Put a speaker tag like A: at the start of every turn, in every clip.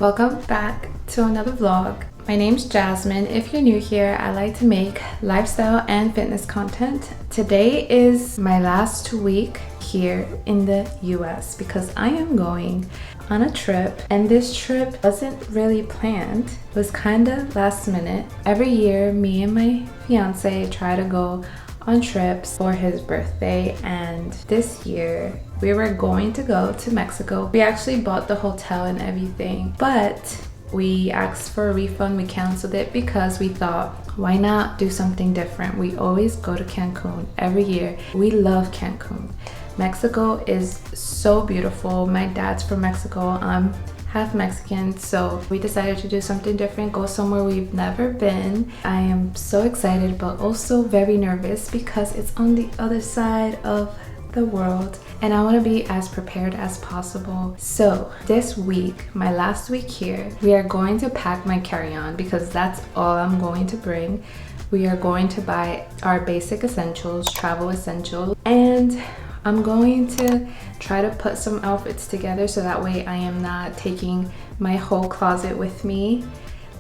A: Welcome back to another vlog. My name's Jasmine. If you're new here, I like to make lifestyle and fitness content. Today is my last week here in the US because I am going on a trip, and this trip wasn't really planned. It was kind of last minute. Every year, me and my fiance try to go on trips for his birthday, and this year we were going to go to Mexico. We actually bought the hotel and everything, but we asked for a refund. We canceled it because we thought, why not do something different? We always go to Cancun every year. We love Cancun. Mexico is so beautiful. My dad's from Mexico. I'm half Mexican, so we decided to do something different, go somewhere we've never been. I am so excited but also very nervous because it's on the other side of the world and I want to be as prepared as possible. So this week, my last week here, we are going to pack my carry-on because that's all I'm going to bring. We are going to buy our basic essentials, travel essentials, and I'm going to try to put some outfits together so that way I am not taking my whole closet with me.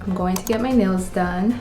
A: I'm going to get my nails done,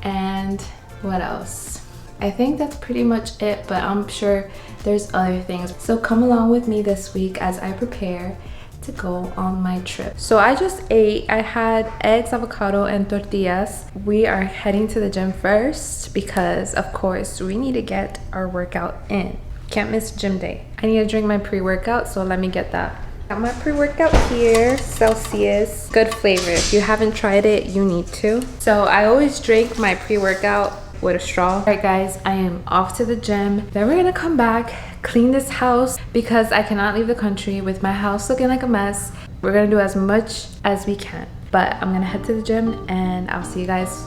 A: and what else? I think that's pretty much it, but I'm sure there's other things. So come along with me this week as I prepare to go on my trip. So I just ate. I had eggs, avocado, and tortillas. We are heading to the gym first because of course we need to get our workout in. Can't miss gym day. I need to drink my pre-workout, so let me get that. Got my pre-workout here, Celsius. Good flavor. If you haven't tried it, you need to. So I always drink my pre-workout with a straw. All right guys, I am off to the gym. Then we're gonna come back, clean this house because I cannot leave the country with my house looking like a mess. We're gonna do as much as we can. But I'm gonna head to the gym and I'll see you guys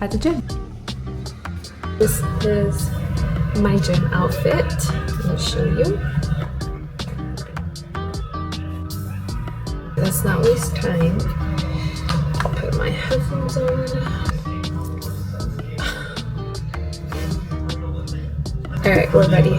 A: at the gym. This is my gym outfit. Let me show you. Let's not waste time. Put my headphones on. All right, we're ready.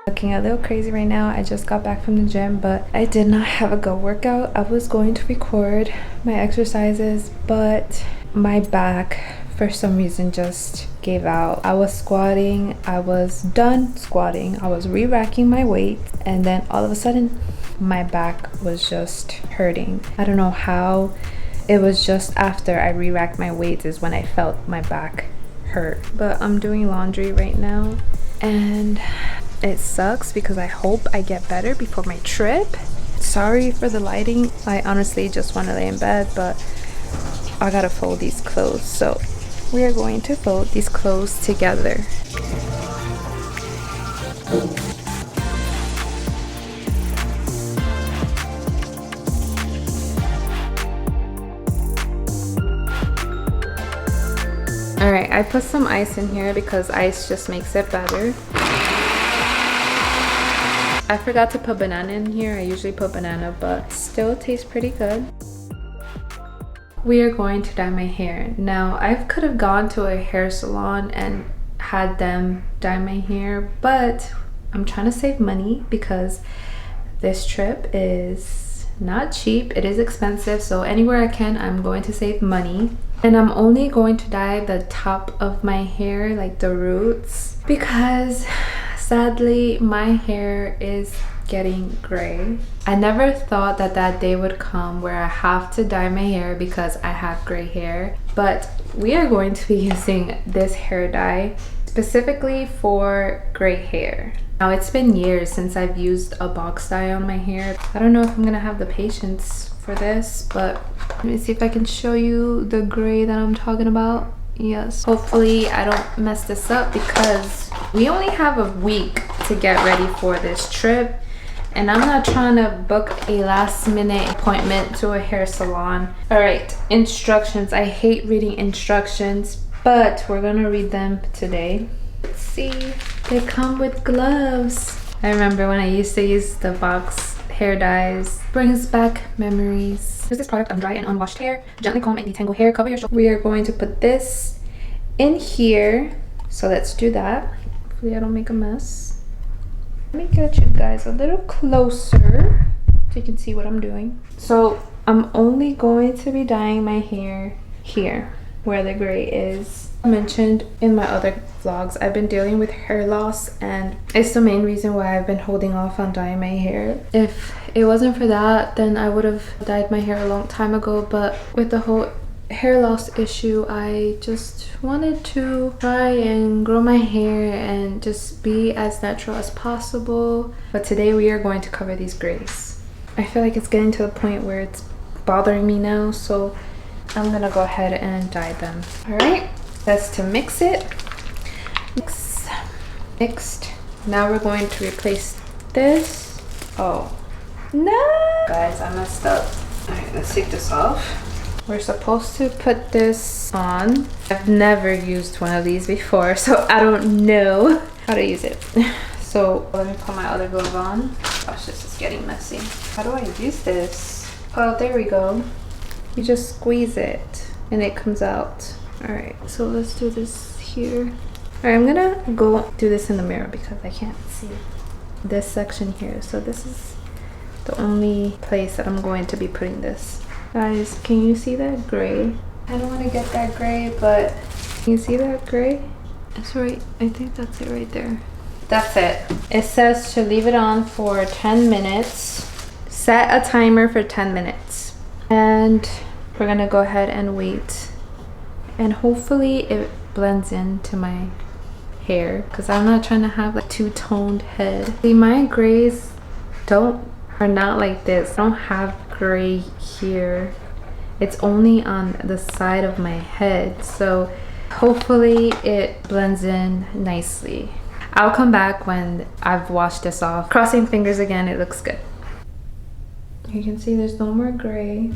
A: Looking a little crazy right now. I just got back from the gym, but I did not have a good workout. I was going to record my exercises, but my back for some reason just gave out. I was squatting. I was done squatting. I was re-racking my weight, and then all of a sudden my back was just hurting. I don't know how. It was just after I re-racked my weights is when I felt my back hurt. But I'm doing laundry right now and it sucks because I hope I get better before my trip. Sorry for the lighting. I honestly just want to lay in bed, but I gotta fold these clothes. So we are going to fold these clothes together. All right, I put some ice in here because ice just makes it better. I forgot to put banana in here. I usually put banana, but still tastes pretty good. We are going to dye my hair. Now, I could have gone to a hair salon and had them dye my hair, but I'm trying to save money because this trip is not cheap. It is expensive, so anywhere I can, I'm going to save money. And I'm only going to dye the top of my hair, like the roots, because sadly my hair is getting gray. I never thought that that day would come where I have to dye my hair because I have gray hair, but we are going to be using this hair dye specifically for gray hair. Now, it's been years since I've used a box dye on my hair. I don't know if I'm gonna have the patience for this, but let me see if I can show you the gray that I'm talking about. Yes, hopefully I don't mess this up because we only have a week to get ready for this trip, and I'm not trying to book a last-minute appointment to a hair salon. All right, instructions. I hate reading instructions, but we're gonna read them today. Let's see, they come with gloves. I remember when I used to use the box hair dyes. Brings back memories. Use this product on dry and unwashed hair. Gently comb and detangle hair. Cover your shoulders. We are going to put this in here. So let's do that Hopefully I don't make a mess. Let me get you guys a little closer so you can see what I'm doing. So I'm only going to be dyeing my hair here where the gray is. I mentioned in my other vlogs, I've been dealing with hair loss, and it's the main reason why I've been holding off on dyeing my hair. If it wasn't for that, then I would have dyed my hair a long time ago, but with the whole hair loss issue, I just wanted to try and grow my hair and just be as natural as possible. But today we are going to cover these grays. I feel like it's getting to the point where it's bothering me now, so I'm gonna go ahead and dye them. All right, that's to mix it. Mixed. Now we're going to replace this. Oh no, guys, I messed up. All right, let's take this off. We're supposed to put this on. I've never used one of these before, so I don't know how to use it. So let me put my other glove on. Gosh, this is getting messy. How do I use this? Oh, there we go. You just squeeze it and it comes out. All right, so let's do this here. All right, I'm gonna go do this in the mirror because I can't see this section here. So this is the only place that I'm going to be putting this. Guys, can you see that gray? I don't want to get that gray, but can you see that gray? It's right, I think that's it right there. That's it. It says to leave it on for 10 minutes. Set a timer for 10 minutes. And we're gonna go ahead and wait. And hopefully it blends into my hair, because I'm not trying to have like two-toned head. See, my grays are not like this. I don't have gray here. It's only on the side of my head, so hopefully it blends in nicely. I'll come back when I've washed this off. Crossing fingers again, it looks good. You can see there's no more gray.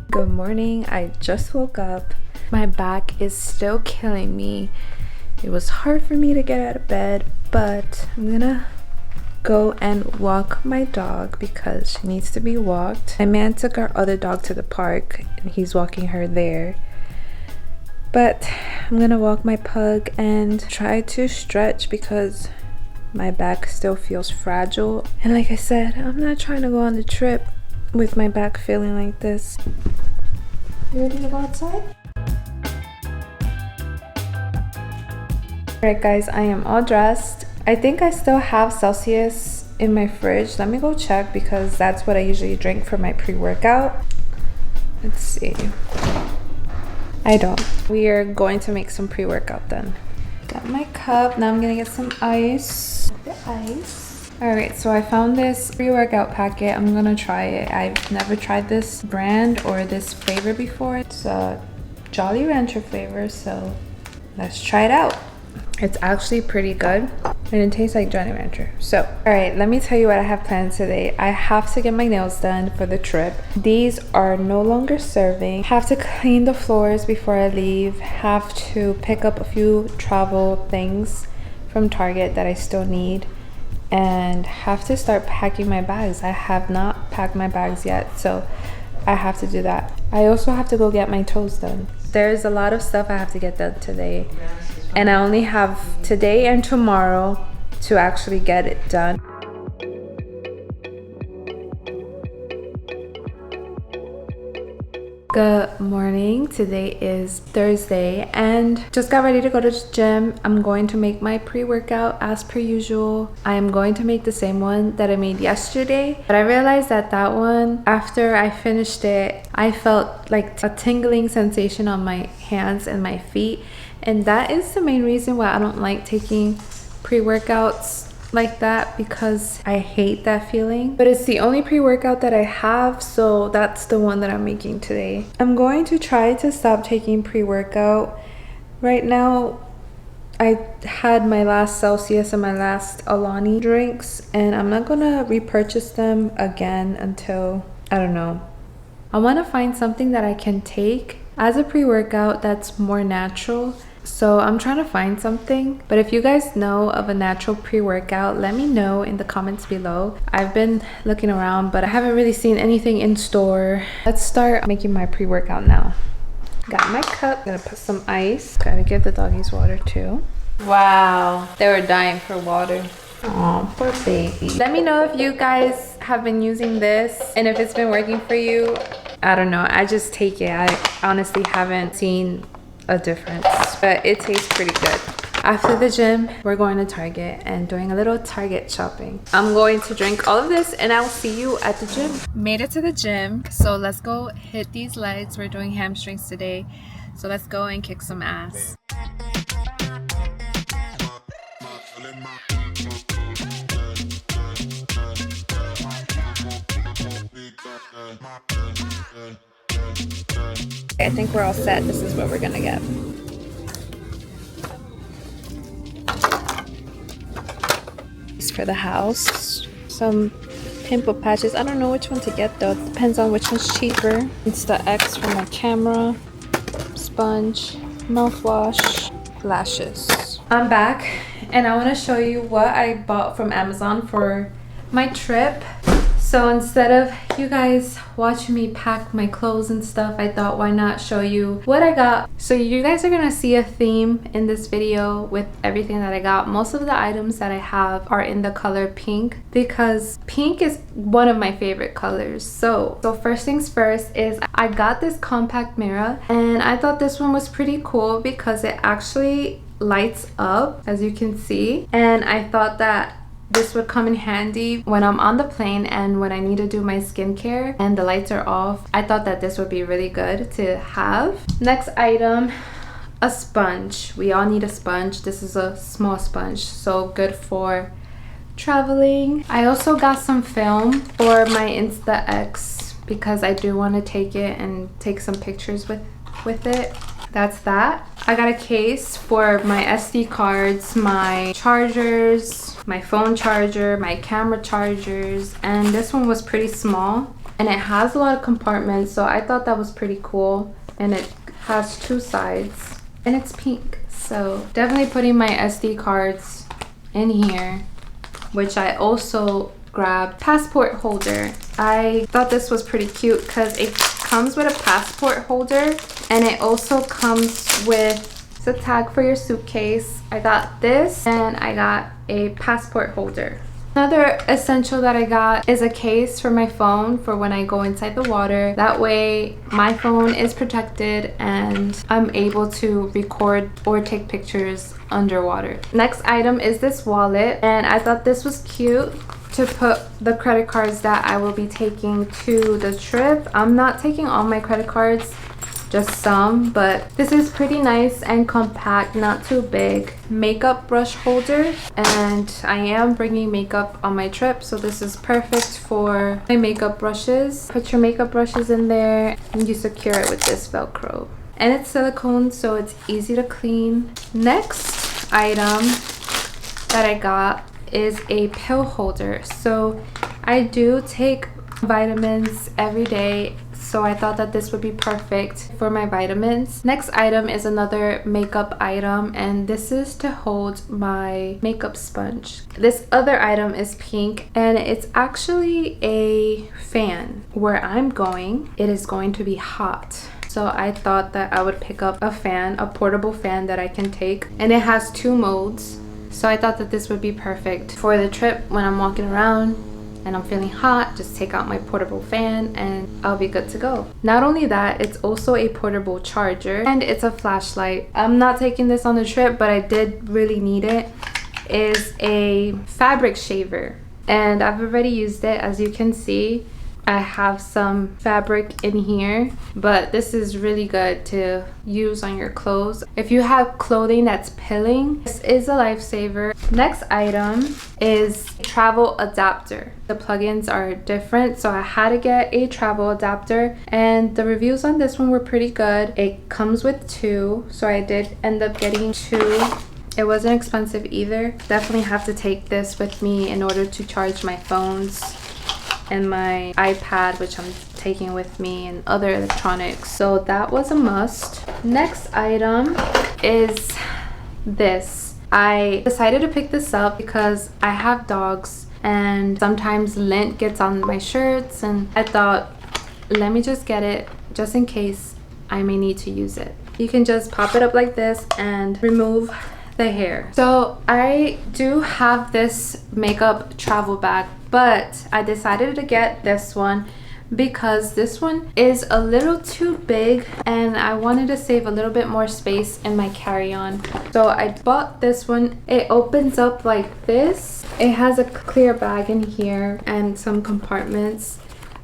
A: Good morning. I just woke up. My back is still killing me. It was hard for me to get out of bed, but I'm gonna go and walk my dog because she needs to be walked. My man took our other dog to the park and he's walking her there. But I'm gonna walk my pug and try to stretch because my back still feels fragile. And like I said, I'm not trying to go on the trip with my back feeling like this. You ready to go outside? Alright guys, I am all dressed. I think I still have Celsius in my fridge. Let me go check because that's what I usually drink for my pre-workout. Let's see. I don't. We are going to make some pre-workout then. Got my cup. Now I'm gonna get some ice. The ice. Alright, so I found this pre-workout packet. I'm gonna try it. I've never tried this brand or this flavor before. It's a Jolly Rancher flavor, so let's try it out. It's actually pretty good and it tastes like Jolly Rancher. So, alright, let me tell you what I have planned today. I have to get my nails done for the trip. These are no longer serving. Have to clean the floors before I leave. Have to pick up a few travel things from Target that I still need. And have to start packing my bags. I have not packed my bags yet, so I have to do that. I also have to go get my toes done. There's a lot of stuff I have to get done today, and I only have today and tomorrow to actually get it done. Good morning. Today is Thursday and just got ready to go to the gym. I'm going to make my pre-workout as per usual. I am going to make the same one that I made yesterday, but I realized that that one, after I finished it, I felt like a tingling sensation on my hands and my feet, and that is the main reason why I don't like taking pre-workouts like that, because I hate that feeling. But it's the only pre-workout that I have, so that's the one that I'm making today. I'm going to try to stop taking pre-workout. Right now I had my last Celsius and my last Alani drinks, and I'm not gonna repurchase them again until, I don't know. I want to find something that I can take as a pre-workout that's more natural. So I'm trying to find something, but if you guys know of a natural pre-workout, let me know in the comments below. I've been looking around, but I haven't really seen anything in store. Let's start making my pre-workout now. Got my cup, gonna put some ice. Gotta give the doggies water too. Wow, they were dying for water. Oh, poor baby. Let me know if you guys have been using this and if it's been working for you. I don't know, I just take it. I honestly haven't seen a difference, but it tastes pretty good. After the gym, we're going to Target and doing a little Target shopping. I'm going to drink all of this and I'll see you at the gym. Made it to the gym, so let's go hit these legs. We're doing hamstrings today, so let's go and kick some ass. I think we're all set. This is what we're gonna get. It's for the house. Some pimple patches. I don't know which one to get though. It depends on which one's cheaper. It's the X for my camera, sponge, mouthwash, lashes. I'm back and I want to show you what I bought from Amazon for my trip. So instead of you guys watching me pack my clothes and stuff, I thought why not show you what I got. So you guys are gonna see a theme in this video with everything that I got. Most of the items that I have are in the color pink because pink is one of my favorite colors. So first things first is I got this compact mirror and I thought this one was pretty cool because it actually lights up, as you can see, and I thought that this would come in handy when I'm on the plane and when I need to do my skincare and the lights are off. I thought that this would be really good to have. Next item, a sponge. We all need a sponge. This is a small sponge, so good for traveling. I also got some film for my Insta X because I do want to take it and take some pictures with it. That's that. I got a case for my SD cards, my chargers, my phone charger, my camera chargers, and this one was pretty small and it has a lot of compartments, so I thought that was pretty cool, and it has two sides and it's pink. So definitely putting my SD cards in here, which I also grabbed passport holder. I thought this was pretty cute because it comes with a passport holder and it also comes with the tag for your suitcase. I got this and I got a passport holder. Another essential that I got is a case for my phone for when I go inside the water. That way my phone is protected and I'm able to record or take pictures underwater. Next item is this wallet, and I thought this was cute to put the credit cards that I will be taking to the trip. I'm not taking all my credit cards, just some, but this is pretty nice and compact, not too big. Makeup brush holder, and I am bringing makeup on my trip, so this is perfect for my makeup brushes. Put your makeup brushes in there and you secure it with this Velcro, and it's silicone, so it's easy to clean. Next item that I got is a pill holder. So I do take vitamins every day, so I thought that this would be perfect for my vitamins. Next item is another makeup item, and this is to hold my makeup sponge. This other item is pink, and it's actually a fan. Where I'm going, it is going to be hot. So I thought that I would pick up a fan, a portable fan that I can take, and it has two modes. So I thought that this would be perfect for the trip when I'm walking around and I'm feeling hot. Just take out my portable fan and I'll be good to go. Not only that, it's also a portable charger and it's a flashlight. I'm not taking this on the trip, but I did really need it. Is a fabric shaver, and I've already used it. As you can see, I have some fabric in here, but this is really good to use on your clothes. If you have clothing that's pilling, this is a lifesaver. Next item is travel adapter. The plugins are different, so I had to get a travel adapter, and the reviews on this one were pretty good. It comes with two, so I did end up getting two. It wasn't expensive either. Definitely have to take this with me in order to charge my phones and my iPad, which I'm taking with me and other electronics. So that was a must. Next item is this. I decided to pick this up because I have dogs and sometimes lint gets on my shirts, and I thought, let me just get it just in case I may need to use it. You can just pop it up like this and remove the hair. So I do have this makeup travel bag, but I decided to get this one because this one is a little too big and I wanted to save a little bit more space in my carry-on. So I bought this one. It opens up like this. It has a clear bag in here and some compartments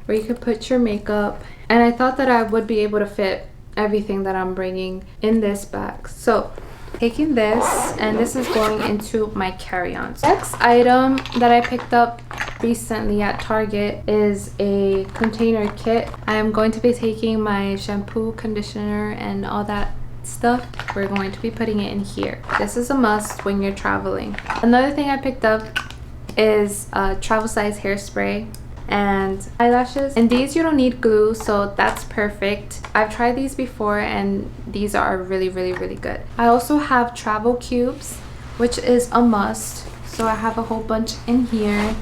A: where you could put your makeup, and I thought that I would be able to fit everything that I'm bringing in this bag. So taking this, and this is going into my carry-on. Next item that I picked up recently at Target is a container kit. I am going to be taking my shampoo, conditioner, and all that stuff. We're going to be putting it in here. This is a must when you're traveling. Another thing I picked up is a travel size hairspray and eyelashes, and these you don't need glue, so that's perfect. I've tried these before and these are really good. I also have travel cubes, which is a must, so I have a whole bunch in here,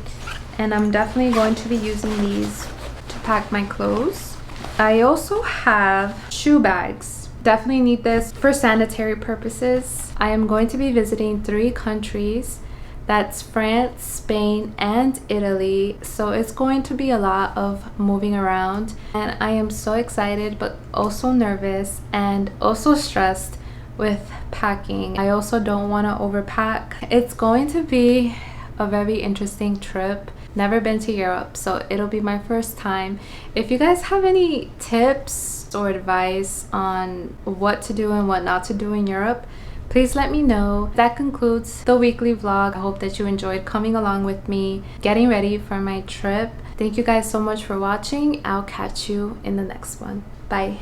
A: and I'm definitely going to be using these to pack my clothes. I also have shoe bags. Definitely need this for sanitary purposes. I am going to be visiting 3 countries. That's France, Spain, and Italy. So it's going to be a lot of moving around, and I am so excited but also nervous and also stressed with packing. I also don't want to overpack. It's going to be a very interesting trip. Never been to Europe, so it'll be my first time. If you guys have any tips or advice on what to do and what not to do in Europe, please let me know. That concludes the weekly vlog. I hope that you enjoyed coming along with me, getting ready for my trip. Thank you guys so much for watching. I'll catch you in the next one. Bye.